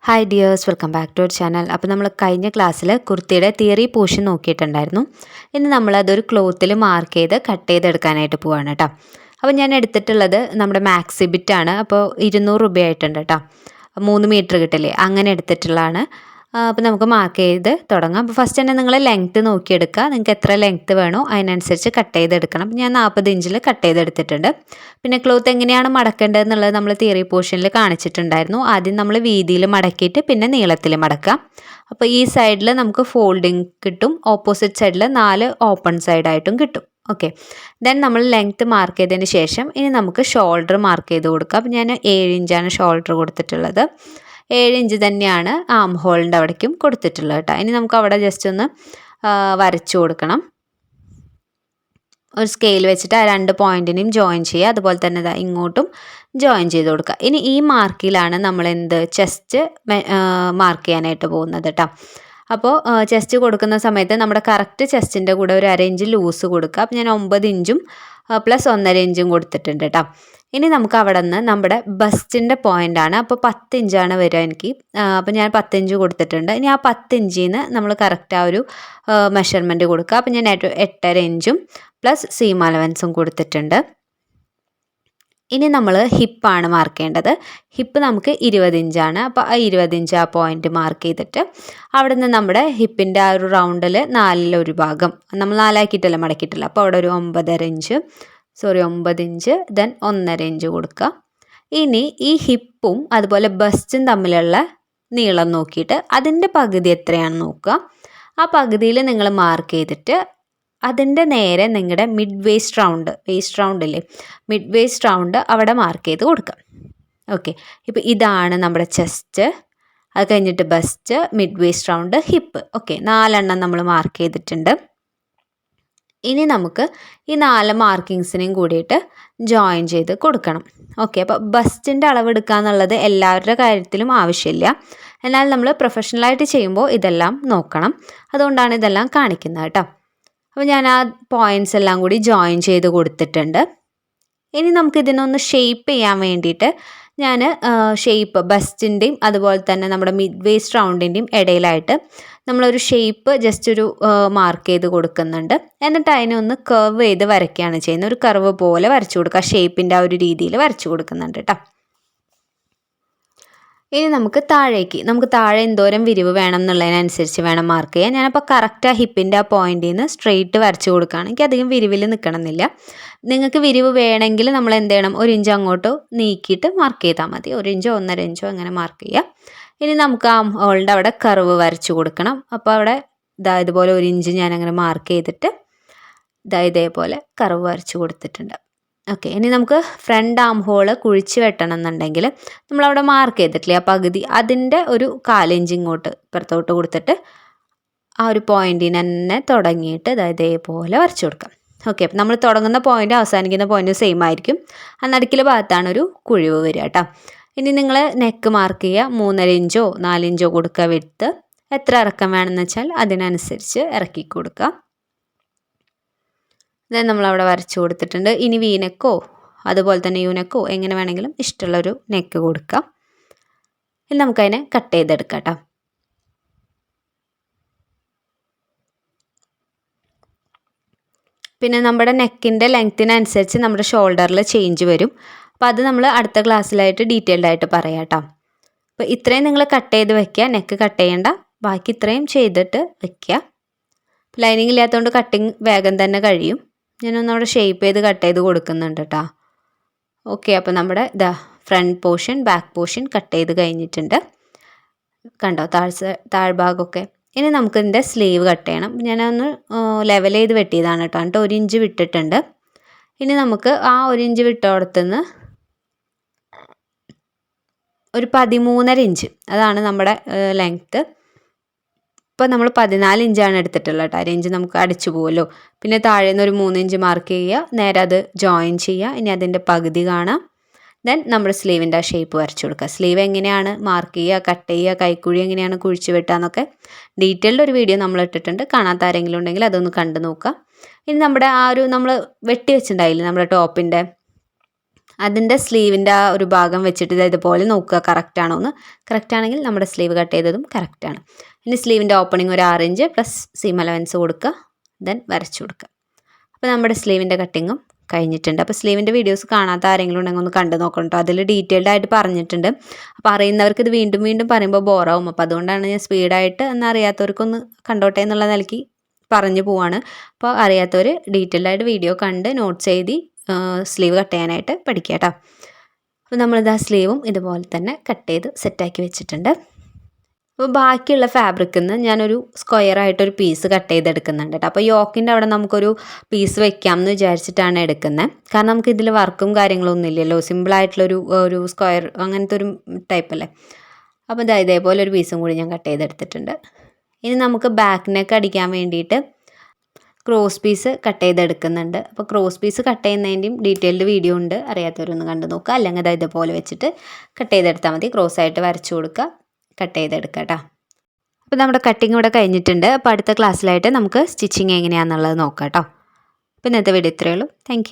Hi dears, welcome back to our channel. അപ്പോൾ നമ്മൾ കഴിഞ്ഞ ക്ലാസ്സിൽ കുർത്തിയുടെ തിയറി പോർഷൻ നോക്കിയിട്ടുണ്ടായിരുന്നു. ഇന്ന് നമ്മളതൊരു ക്ലോത്തിൽ മാർക്ക് ചെയ്ത് കട്ട് ചെയ്തെടുക്കാനായിട്ട് പോവാണ് കേട്ടോ. അപ്പോൾ ഞാൻ എടുത്തിട്ടുള്ളത് നമ്മുടെ മാക്സി ബിറ്റാണ്. അപ്പോൾ 200 രൂപയായിട്ടുണ്ട് കേട്ടോ. 3 മീറ്റർ കിട്ടില്ലേ, അങ്ങനെ എടുത്തിട്ടുള്ളതാണ്. അപ്പോൾ നമുക്ക് മാർക്ക് ചെയ്ത് തുടങ്ങാം. അപ്പോൾ ഫസ്റ്റ് തന്നെ നിങ്ങൾ ലെങ്ത്ത് നോക്കിയെടുക്കുക. നിങ്ങൾക്ക് എത്ര ലെങ്ത്ത് വേണോ അതിനനുസരിച്ച് കട്ട് ചെയ്തെടുക്കണം. ഞാൻ 40 ഇഞ്ചിൽ കട്ട് ചെയ്തെടുത്തിട്ടുണ്ട്. പിന്നെ ക്ലോത്ത് എങ്ങനെയാണ് മടക്കേണ്ടത് എന്നുള്ളത് നമ്മൾ തിയറി പോർഷനിൽ കാണിച്ചിട്ടുണ്ടായിരുന്നു. ആദ്യം നമ്മൾ വീതിയിൽ മടക്കിയിട്ട് പിന്നെ നീളത്തിൽ മടക്കാം. അപ്പോൾ ഈ സൈഡിൽ നമുക്ക് ഫോൾഡിങ് കിട്ടും, ഓപ്പോസിറ്റ് സൈഡിൽ 4 ഓപ്പൺ സൈഡായിട്ടും കിട്ടും. ഓക്കെ, ദെൻ നമ്മൾ ലെങ്ത്ത് മാർക്ക് ചെയ്തതിന് ശേഷം ഇനി നമുക്ക് ഷോൾഡർ മാർക്ക് ചെയ്ത് കൊടുക്കാം. അപ്പോൾ ഞാൻ 7 ഇഞ്ചാണ് ഷോൾഡർ കൊടുത്തിട്ടുള്ളത്. 7 ഇഞ്ച് തന്നെയാണ് ആം ഹോളിൻ്റെ അവിടേക്കും കൊടുത്തിട്ടുള്ളത് കേട്ടോ. ഇനി നമുക്ക് അവിടെ ജസ്റ്റ് ഒന്ന് വരച്ചു കൊടുക്കണം. ഒരു സ്കെയിൽ വെച്ചിട്ട് ആ 2 പോയിൻറ്റിനെയും ജോയിൻ ചെയ്യുക. അതുപോലെ തന്നെ ഇങ്ങോട്ടും ജോയിൻ ചെയ്ത് കൊടുക്കുക. ഇനി ഈ മാർക്കിലാണ് നമ്മൾ ചെസ്റ്റ് മാർക്ക് ചെയ്യാനായിട്ട് പോകുന്നത് കേട്ടോ. അപ്പോൾ ചെസ്റ്റ് കൊടുക്കുന്ന സമയത്ത് നമ്മുടെ കറക്റ്റ് ചെസ്റ്റിൻ്റെ കൂടെ ഒരു 1/2 ഇഞ്ച് ലൂസ് കൊടുക്കുക. അപ്പോൾ ഞാൻ 9 ഇഞ്ചും പ്ലസ് 1/2 ഇഞ്ചും കൊടുത്തിട്ടുണ്ട് കേട്ടോ. ഇനി നമുക്ക് അവിടെ നിന്ന് നമ്മുടെ ബസ്റ്റിൻ്റെ പോയിൻ്റാണ്. അപ്പോൾ 10 ഇഞ്ചാണ് വരിക എനിക്ക്. അപ്പോൾ ഞാൻ 10 ഇഞ്ച് കൊടുത്തിട്ടുണ്ട്. ഇനി ആ 10 ഇഞ്ചിൽ നിന്ന് നമ്മൾ കറക്റ്റ് ആ ഒരു മെഷർമെൻറ്റ് കൊടുക്കുക. അപ്പോൾ ഞാൻ 8.5 ഇഞ്ചും പ്ലസ് സീം അലവൻസും കൊടുത്തിട്ടുണ്ട്. ഇനി നമ്മൾ ഹിപ്പാണ് മാർക്ക് ചെയ്യേണ്ടത്. ഹിപ്പ് നമുക്ക് 20 ഇഞ്ചാണ്. അപ്പോൾ ആ 20 ഇഞ്ച് ആ പോയിൻ്റ് മാർക്ക് ചെയ്തിട്ട് അവിടെ നിന്ന് നമ്മുടെ ഹിപ്പിൻ്റെ ആ ഒരു റൗണ്ടിൽ 4 ഭാഗം നമ്മൾ 4 മടക്കിയിട്ടില്ല. അപ്പോൾ അവിടെ ഒരു 9 ഇഞ്ച് ദെൻ 1.5 ഇഞ്ച് കൊടുക്കുക. ഇനി ഈ ഹിപ്പും അതുപോലെ ബസ്റ്റും തമ്മിലുള്ള നീളം നോക്കിയിട്ട് അതിൻ്റെ പകുതി എത്രയാണെന്ന് നോക്കുക. ആ പകുതിയിൽ നിങ്ങൾ മാർക്ക് ചെയ്തിട്ട് അതിൻ്റെ നേരെ നിങ്ങളുടെ മിഡ് വേസ്റ്റ് റൗണ്ടില്ലേ, മിഡ് വേസ്റ്റ് റൗണ്ട് അവിടെ മാർക്ക് ചെയ്ത് കൊടുക്കുക. ഓക്കെ, ഇപ്പോൾ ഇതാണ് നമ്മുടെ ചെസ്റ്റ്, അത് കഴിഞ്ഞിട്ട് bust, mid waist round, hip. Okay, 4 എണ്ണം നമ്മൾ മാർക്ക് ചെയ്തിട്ടുണ്ട്. ഇനി നമുക്ക് ഈ 4 മാർക്കിങ്സിനെയും കൂടിയിട്ട് ജോയിൻ ചെയ്ത് കൊടുക്കണം. ഓക്കെ, അപ്പോൾ ബസ്റ്റിൻ്റെ അളവെടുക്കുക എന്നുള്ളത് എല്ലാവരുടെ കാര്യത്തിലും ആവശ്യമില്ല. എന്നാൽ നമ്മൾ പ്രൊഫഷണലായിട്ട് ചെയ്യുമ്പോൾ ഇതെല്ലാം നോക്കണം. അതുകൊണ്ടാണ് ഇതെല്ലാം കാണിക്കുന്നത് കേട്ടോ. അപ്പോൾ ഞാൻ ആ പോയിൻറ്റ്സ് എല്ലാം കൂടി ജോയിൻ ചെയ്ത് കൊടുത്തിട്ടുണ്ട്. ഇനി നമുക്ക് ഇതിനൊന്ന് ഷേപ്പ് ചെയ്യാൻ വേണ്ടിയിട്ട് ഞാൻ ഷേപ്പ് ബസ്റ്റിൻ്റെയും അതുപോലെ തന്നെ നമ്മുടെ മിഡ് വേസ്റ്റ് റൗണ്ടിൻ്റെയും ഇടയിലായിട്ട് നമ്മളൊരു ഷേപ്പ് ജസ്റ്റ് ഒരു മാർക്ക് ചെയ്ത് കൊടുക്കുന്നുണ്ട്. എന്നിട്ട് അതിനെ ഒന്ന് കർവ് ചെയ്ത് വരയ്ക്കുകയാണ് ചെയ്യുന്നത്. ഒരു കർവ് പോലെ വരച്ചു കൊടുക്കുക, ഷേപ്പിൻ്റെ ആ ഒരു രീതിയിൽ വരച്ചു കൊടുക്കുന്നുണ്ട് കേട്ടോ. ഇനി നമുക്ക് താഴെ എന്തോരം വിരിവ് വേണം എന്നുള്ളതിനനുസരിച്ച് വേണം മാർക്ക് ചെയ്യാൻ. ഞാനപ്പോൾ കറക്റ്റ് ആ ഹിപ്പിൻ്റെ ആ പോയിൻറ്റിൽ നിന്ന് സ്ട്രെയിറ്റ് വരച്ച് കൊടുക്കുകയാണെങ്കിൽ അധികം വിരിവിൽ നിൽക്കണമെന്നില്ല. നിങ്ങൾക്ക് വിരിവ് വേണമെങ്കിൽ നമ്മൾ എന്ത് ചെയ്യണം, 1 ഇഞ്ച് അങ്ങോട്ടോ നീക്കിയിട്ട് മാർക്ക് ചെയ്താൽ മതി. 1 ഇഞ്ചോ 1.5 ഇഞ്ചോ അങ്ങനെ മാർക്ക് ചെയ്യുക. ഇനി നമുക്ക് ആ ഹോളിൻ്റെ അവിടെ കർവ് വരച്ച് കൊടുക്കണം. അപ്പോൾ അവിടെ ഇതുപോലെ 1 ഇഞ്ച് ഞാനങ്ങനെ മാർക്ക് ചെയ്തിട്ട് ഇതേപോലെ കർവ് വരച്ച് കൊടുത്തിട്ടുണ്ട്. ഓക്കെ, ഇനി നമുക്ക് ഫ്രണ്ട് ആം ഹോള് കുഴിച്ച് വെട്ടണം എന്നുണ്ടെങ്കിൽ നമ്മളവിടെ മാർക്ക് ചെയ്തിട്ടില്ലേ ആ പകുതി, അതിൻ്റെ ഒരു 1/4 ഇഞ്ച് ഇങ്ങോട്ട് ഇപ്പുറത്തോട്ട് കൊടുത്തിട്ട് ആ ഒരു പോയിൻറ്റിന് തന്നെ തുടങ്ങിയിട്ട് ഇതേപോലെ വരച്ചു കൊടുക്കാം. ഓക്കെ, അപ്പം നമ്മൾ തുടങ്ങുന്ന പോയിൻ്റ് അവസാനിക്കുന്ന പോയിൻ്റ് സെയിം ആയിരിക്കും. ആ നടുക്കിലെ ഭാഗത്താണ് ഒരു കുഴിവ് വരിക കേട്ടോ. ഇനി നിങ്ങൾ നെക്ക് മാർക്ക് ചെയ്യുക. 3.5 ഇഞ്ചോ 4 ഇഞ്ചോ കൊടുക്കുക വിഡ്ത്ത്. എത്ര ഇറക്കം വേണമെന്ന് വെച്ചാൽ അതിനനുസരിച്ച് ഇറക്കി കൊടുക്കുക. ഇത് നമ്മളവിടെ വരച്ച് കൊടുത്തിട്ടുണ്ട്. ഇനി വീനെക്കോ അതുപോലെ തന്നെ യൂനെക്കോ എങ്ങനെ വേണമെങ്കിലും ഇഷ്ടമുള്ളൊരു നെക്ക് കൊടുക്കാം. ഇനി നമുക്കതിനെ കട്ട് ചെയ്തെടുക്കാം കേട്ടോ. പിന്നെ നമ്മുടെ നെക്കിൻ്റെ ലെങ്ത്തിനനുസരിച്ച് നമ്മുടെ ഷോൾഡറിൽ ചേഞ്ച് വരും. അപ്പോൾ അത് നമ്മൾ അടുത്ത ക്ലാസ്സിലായിട്ട് ഡീറ്റെയിൽഡ് ആയിട്ട് പറയാം കേട്ടോ. അപ്പോൾ ഇത്രയും നിങ്ങൾ കട്ട് ചെയ്ത് വെക്കുക, നെക്ക് കട്ട് ചെയ്യേണ്ട, ബാക്കി ഇത്രയും ചെയ്തിട്ട് വെക്കുക. ലൈനിങ് ഇല്ലാത്തതുകൊണ്ട് കട്ടിങ് വേഗം തന്നെ കഴിയും. ഞാനൊന്ന് അവിടെ ഷേപ്പ് ചെയ്ത് കട്ട് ചെയ്ത് കൊടുക്കുന്നുണ്ട് കേട്ടോ. ഓക്കെ, അപ്പോൾ നമ്മുടെ front portion back portion cut ചെയ്ത് കഴിഞ്ഞിട്ടുണ്ട്. കണ്ടോ താഴ്ഭാഗമൊക്കെ. ഇനി നമുക്ക് ഇതിൻ്റെ സ്ലീവ് കട്ട് ചെയ്യണം. ഞാനൊന്ന് ലെവൽ ചെയ്ത് വെട്ടിയതാണ് കേട്ടോ. എന്നിട്ട് 1 ഇഞ്ച് വിട്ടിട്ടുണ്ട്. ഇനി നമുക്ക് ആ 1 ഇഞ്ച് വിട്ടോടത്തുനിന്ന് ഒരു 13.5 ഇഞ്ച്, അതാണ് നമ്മുടെ ലെങ്ത്ത്. ഇപ്പോൾ നമ്മൾ 14 ഇഞ്ചാണ് എടുത്തിട്ടുള്ളത് കേട്ടോ. 1 ഇഞ്ച് നമുക്ക് അടിച്ചു പോകുമല്ലോ. പിന്നെ താഴെ നിന്ന് ഒരു 3 ഇഞ്ച് മാർക്ക് ചെയ്യുക, നേരെ അത് ജോയിൻ ചെയ്യുക. ഇനി അതിൻ്റെ പകുതി കാണാം. ദെൻ നമ്മൾ സ്ലീവിൻ്റെ ആ ഷേപ്പ് വരച്ചു കൊടുക്കുക. സ്ലീവ് എങ്ങനെയാണ് മാർക്ക് ചെയ്യുക, കട്ട് ചെയ്യുക, കൈക്കുഴി എങ്ങനെയാണ് കുഴിച്ച് വെട്ടുക എന്നൊക്കെ ഡീറ്റെയിൽഡ് ഒരു വീഡിയോ നമ്മൾ ഇട്ടിട്ടുണ്ട്. കാണാത്ത ആരെങ്കിലും ഉണ്ടെങ്കിൽ അതൊന്ന് കണ്ടു നോക്കുക. ഇനി നമ്മുടെ ആ ഒരു നമ്മൾ വെട്ടി വെച്ചിട്ടുണ്ടായില്ലേ നമ്മുടെ ടോപ്പിൻ്റെ അതിൻ്റെ സ്ലീവിൻ്റെ ആ ഒരു ഭാഗം വെച്ചിട്ട് ഇതുപോലെ നോക്കുക കറക്റ്റ് ആണോ എന്ന്. കറക്റ്റ് ആണെങ്കിൽ നമ്മുടെ സ്ലീവ് കട്ട് ചെയ്തതും കറക്റ്റാണ്. ഇനി സ്ലീവിൻ്റെ ഓപ്പണിംഗ് ഒരു 6 ഇഞ്ച് പ്ലസ് സീം അലവൻസ് കൊടുക്കുക, ദെൻ വരച്ചു കൊടുക്കുക. അപ്പോൾ നമ്മുടെ സ്ലീവിൻ്റെ കട്ടിങ്ങും കഴിഞ്ഞിട്ടുണ്ട്. അപ്പോൾ സ്ലീവിൻ്റെ വീഡിയോസ് കാണാത്ത ആരെങ്കിലും ഉണ്ടെങ്കിൽ ഒന്ന് കണ്ടു നോക്കണം കേട്ടോ. അതിൽ ഡീറ്റെയിൽഡ് ആയിട്ട് പറഞ്ഞിട്ടുണ്ട്. അപ്പോൾ അറിയുന്നവർക്ക് ഇത് വീണ്ടും വീണ്ടും പറയുമ്പോൾ ബോറാവും. അപ്പോൾ അതുകൊണ്ടാണ് ഞാൻ സ്പീഡായിട്ട് എന്നറിയാത്തവർക്കൊന്ന് കണ്ടോട്ടെ എന്നുള്ള നിലയ്ക്ക് പറഞ്ഞു പോവാണ്. അപ്പോൾ അറിയാത്തവർ ഡീറ്റെയിൽഡ് ആയിട്ട് വീഡിയോ കണ്ട് നോട്ട്സ് എഴുതി സ്ലീവ് കട്ട് ചെയ്യാനായിട്ട് പഠിക്കുക കേട്ടോ. അപ്പോൾ നമ്മളിത് ആ സ്ലീവും ഇതുപോലെ തന്നെ കട്ട് ചെയ്ത് സെറ്റാക്കി വെച്ചിട്ടുണ്ട്. അപ്പോൾ ബാക്കിയുള്ള ഫാബ്രിക്കിൽ നിന്ന് ഞാനൊരു സ്ക്വയറായിട്ടൊരു പീസ് കട്ട് ചെയ്തെടുക്കുന്നുണ്ട് കേട്ടോ. അപ്പോൾ യോക്കിൻ്റെ അവിടെ നമുക്കൊരു പീസ് വെക്കാം എന്ന് വിചാരിച്ചിട്ടാണ് എടുക്കുന്നത്. കാരണം നമുക്ക് ഇതിൽ വർക്കും കാര്യങ്ങളൊന്നും ഇല്ലല്ലോ, സിമ്പിളായിട്ടുള്ളൊരു സ്ക്വയർ അങ്ങനത്തെ ഒരു ടൈപ്പല്ലേ. അപ്പോൾ ഇതേപോലെ ഒരു പീസും കൂടി ഞാൻ കട്ട് ചെയ്തെടുത്തിട്ടുണ്ട്. ഇനി നമുക്ക് ബാക്ക് നെക്ക് അടിക്കാൻ വേണ്ടിയിട്ട് ക്രോസ് പീസ് കട്ട് ചെയ്തെടുക്കുന്നുണ്ട്. അപ്പോൾ ക്രോസ് പീസ് കട്ട് ചെയ്യുന്നതിൻ്റെയും ഡീറ്റെയിൽഡ് വീഡിയോ ഉണ്ട്, അറിയാത്തവരൊന്ന് കണ്ടു നോക്കുക. അല്ലെങ്കിൽ ഇതുപോലെ വെച്ചിട്ട് കട്ട് ചെയ്തെടുത്താൽ മതി. ക്രോസ് ആയിട്ട് വരച്ചു കൊടുക്കുക, കട്ട് ചെയ്തെടുക്കുക കേട്ടോ. അപ്പോൾ നമ്മുടെ കട്ടിങ് ഇവിടെ കഴിഞ്ഞിട്ടുണ്ട്. അപ്പോൾ അടുത്ത ക്ലാസ്സിലായിട്ട് നമുക്ക് സ്റ്റിച്ചിങ് എങ്ങനെയാണെന്നുള്ളത് നോക്കാം കേട്ടോ. അപ്പോൾ ഇന്നത്തെ വീഡിയോ ഇത്രയേ ഉള്ളൂ. താങ്ക്